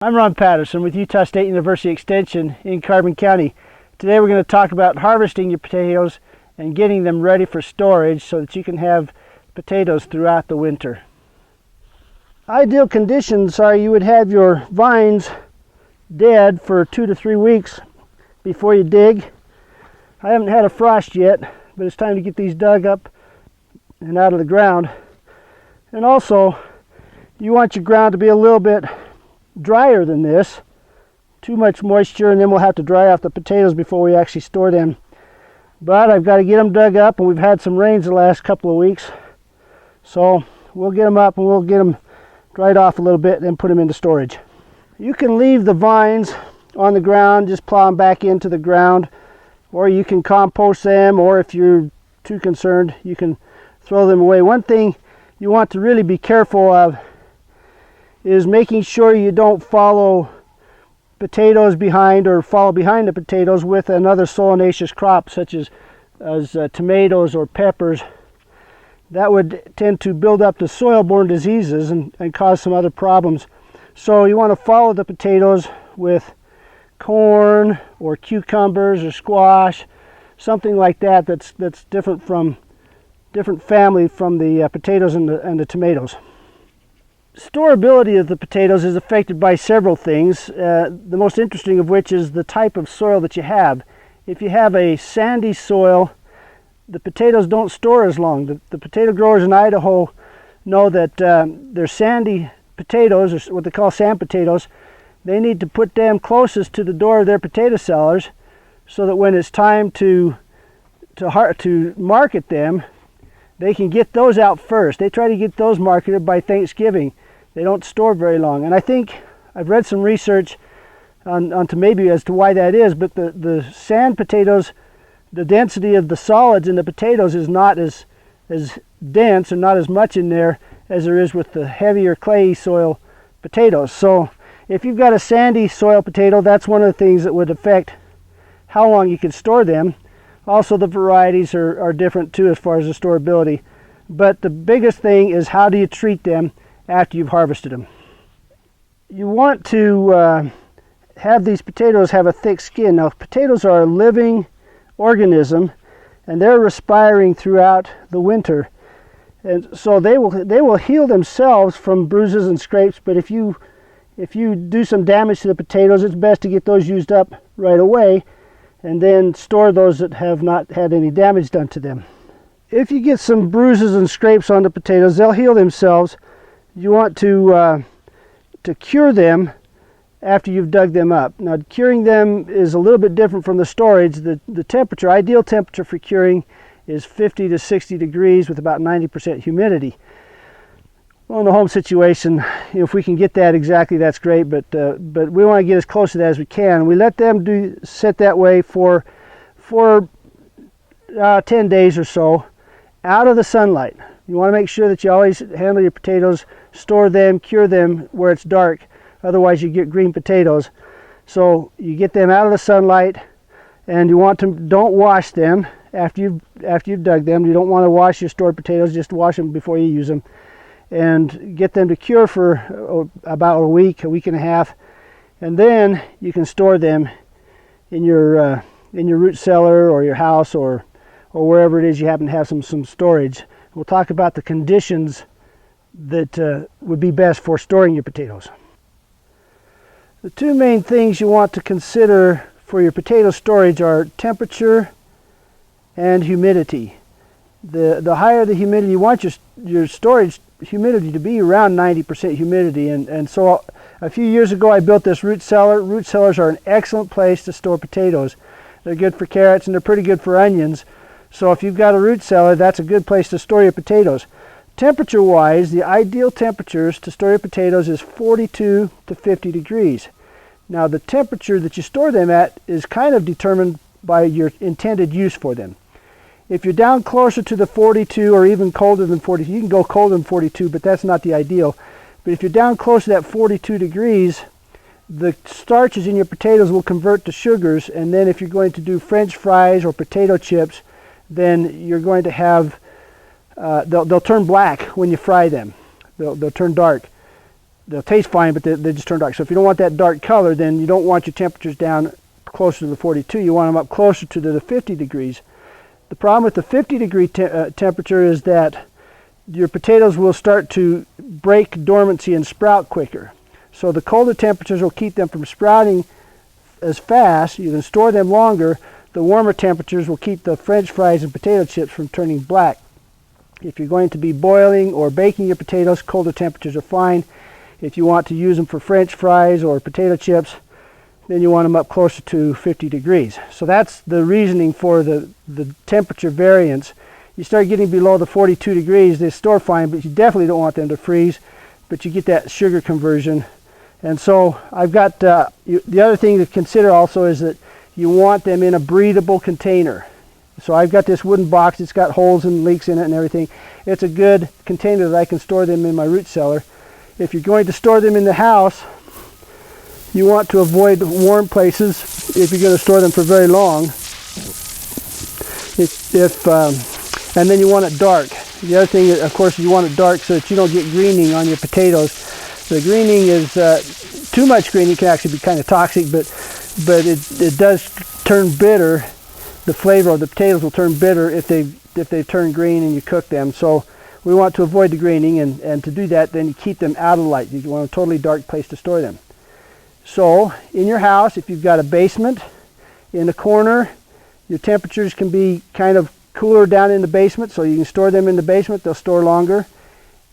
I'm Ron Patterson with Utah State University Extension in Carbon County. Today we're going to talk about harvesting your potatoes and getting them ready for storage so that you can have potatoes throughout the winter. Ideal conditions are you would have your vines dead for 2 to 3 weeks before you dig. I haven't had a frost yet, but it's time to get these dug up and out of the ground. And also, you want your ground to be a little bit drier than this. Too much moisture and then we'll have to dry off the potatoes before we actually store them. But I've got to get them dug up, and we've had some rains the last couple of weeks, so we'll get them up and we'll get them dried off a little bit and then put them into storage. You can leave the vines on the ground, just plow them back into the ground, or you can compost them, or if you're too concerned you can throw them away. One thing you want to really be careful of is making sure you don't follow potatoes behind or follow behind the potatoes with another solanaceous crop such as tomatoes or peppers. That would tend to build up the soil-borne diseases and cause some other problems. So you want to follow the potatoes with corn or cucumbers or squash, something like that that's different family from the potatoes and the tomatoes. Storability of the potatoes is affected by several things, the most interesting of which is the type of soil that you have. If you have a sandy soil, the potatoes don't store as long. The potato growers in Idaho know that their sandy potatoes, or what they call sand potatoes, they need to put them closest to the door of their potato cellars so that when it's time to market them, they can get those out first. They try to get those marketed by Thanksgiving. They don't store very long. And I think I've read some research onto maybe as to why that is, but the sand potatoes, the density of the solids in the potatoes is not as dense, or not as much in there as there is with the heavier clay soil potatoes. So if you've got a sandy soil potato, that's one of the things that would affect how long you can store them. Also, the varieties are different too as far as the storability. But the biggest thing is, how do you treat them after you've harvested them? You want to have these potatoes have a thick skin. Now, potatoes are a living organism and they're respiring throughout the winter. And so they will heal themselves from bruises and scrapes, but if you do some damage to the potatoes, it's best to get those used up right away and then store those that have not had any damage done to them. If you get some bruises and scrapes on the potatoes, they'll heal themselves. You want to cure them after you've dug them up. Now, curing them is a little bit different from the storage. The temperature, ideal temperature for curing is 50 to 60 degrees with about 90% humidity. Well, in the home situation, if we can get that exactly, that's great, but we want to get as close to that as we can. We let them sit that way for 10 days or so out of the sunlight. You want to make sure that you always handle your potatoes, store them, cure them where it's dark. Otherwise you get green potatoes. So you get them out of the sunlight, and you want to don't wash them after you've dug them. You don't want to wash your stored potatoes, just wash them before you use them. And get them to cure for about a week and a half, and then you can store them in your root cellar or your house or wherever it is you happen to have some storage. We'll talk about the conditions that would be best for storing your potatoes. The two main things you want to consider for your potato storage are temperature and humidity. The higher the humidity, you want your storage humidity to be around 90% humidity, and so a few years ago I built this root cellar. Root cellars are an excellent place to store potatoes. They're good for carrots and they're pretty good for onions. So if you've got a root cellar, that's a good place to store your potatoes. Temperature wise, the ideal temperatures to store your potatoes is 42 to 50 degrees. Now, the temperature that you store them at is kind of determined by your intended use for them. If you're down closer to the 42 or even colder than 42, you can go colder than 42, but that's not the ideal. But if you're down close to that 42 degrees, the starches in your potatoes will convert to sugars, and then if you're going to do French fries or potato chips, then you're going to have, they'll turn black when you fry them. They'll turn dark. they'll taste fine, but they just turn dark. So if you don't want that dark color, then you don't want your temperatures down closer to the 42. You want them up closer to the 50 degrees. The problem with the 50-degree temperature is that your potatoes will start to break dormancy and sprout quicker. So the colder temperatures will keep them from sprouting as fast. You can store them longer. The warmer temperatures will keep the French fries and potato chips from turning black. If you're going to be boiling or baking your potatoes, colder temperatures are fine. If you want to use them for French fries or potato chips, then you want them up closer to 50 degrees. So that's the reasoning for the temperature variance. You start getting below the 42 degrees, they store fine, but you definitely don't want them to freeze, but you get that sugar conversion. And so I've got, the other thing to consider also is that you want them in a breathable container. So I've got this wooden box, it's got holes and leaks in it and everything. It's a good container that I can store them in my root cellar. If you're going to store them in the house, you want to avoid warm places if you're going to store them for very long. And then you want it dark. The other thing, of course, you want it dark so that you don't get greening on your potatoes. The greening is, too much greening can actually be kind of toxic, but it does turn bitter. The flavor of the potatoes will turn bitter if they turn green and you cook them. So we want to avoid the greening, and to do that, then you keep them out of the light. You want a totally dark place to store them. So in your house, if you've got a basement in the corner, your temperatures can be kind of cooler down in the basement, so you can store them in the basement. They'll store longer.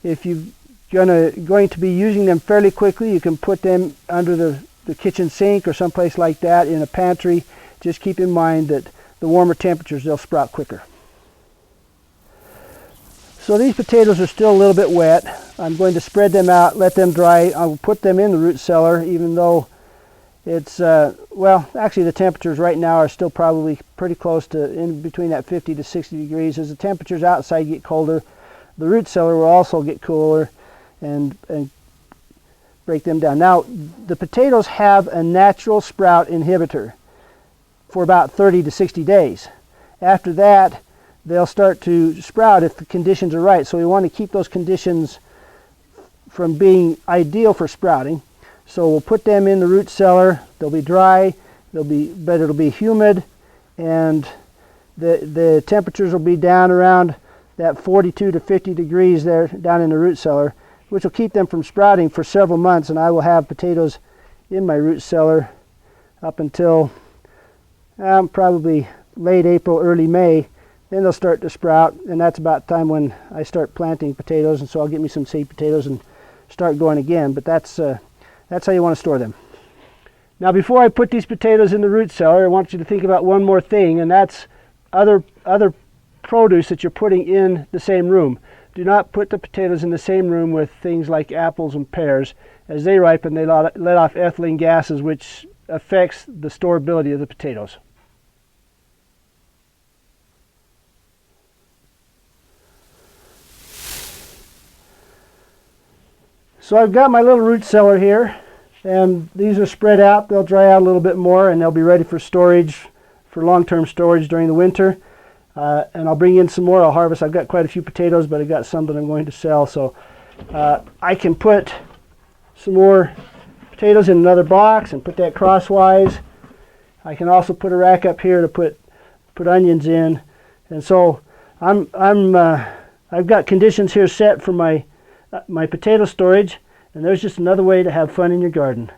If you're going to be using them fairly quickly, you can put them under the kitchen sink or someplace like that in a pantry. Just keep in mind that the warmer temperatures, they'll sprout quicker. So these potatoes are still a little bit wet. I'm going to spread them out, let them dry. I'll put them in the root cellar, even though it's, well, actually the temperatures right now are still probably pretty close to in between that 50 to 60 degrees. As the temperatures outside get colder, the root cellar will also get cooler and break them down. Now, the potatoes have a natural sprout inhibitor for about 30 to 60 days. After that, they'll start to sprout if the conditions are right. So we want to keep those conditions from being ideal for sprouting. So we'll put them in the root cellar. They'll be dry, but it'll be humid, and the temperatures will be down around that 42 to 50 degrees there down in the root cellar, which will keep them from sprouting for several months. And I will have potatoes in my root cellar up until probably late April, early May. Then they'll start to sprout, and that's about the time when I start planting potatoes, and so I'll get me some seed potatoes and start going again. But that's how you want to store them. Now, before I put these potatoes in the root cellar, I want you to think about one more thing, and that's other produce that you're putting in the same room. Do not put the potatoes in the same room with things like apples and pears. As they ripen, they let off ethylene gases, which affects the storability of the potatoes. So I've got my little root cellar here, and these are spread out. They'll dry out a little bit more, and they'll be ready for storage, for long-term storage during the winter. And I'll bring in some more. I'll harvest. I've got quite a few potatoes, but I've got some that I'm going to sell. So I can put some more potatoes in another box and put that crosswise. I can also put a rack up here to put onions in. And so I've got conditions here set for my potato storage, and there's just another way to have fun in your garden.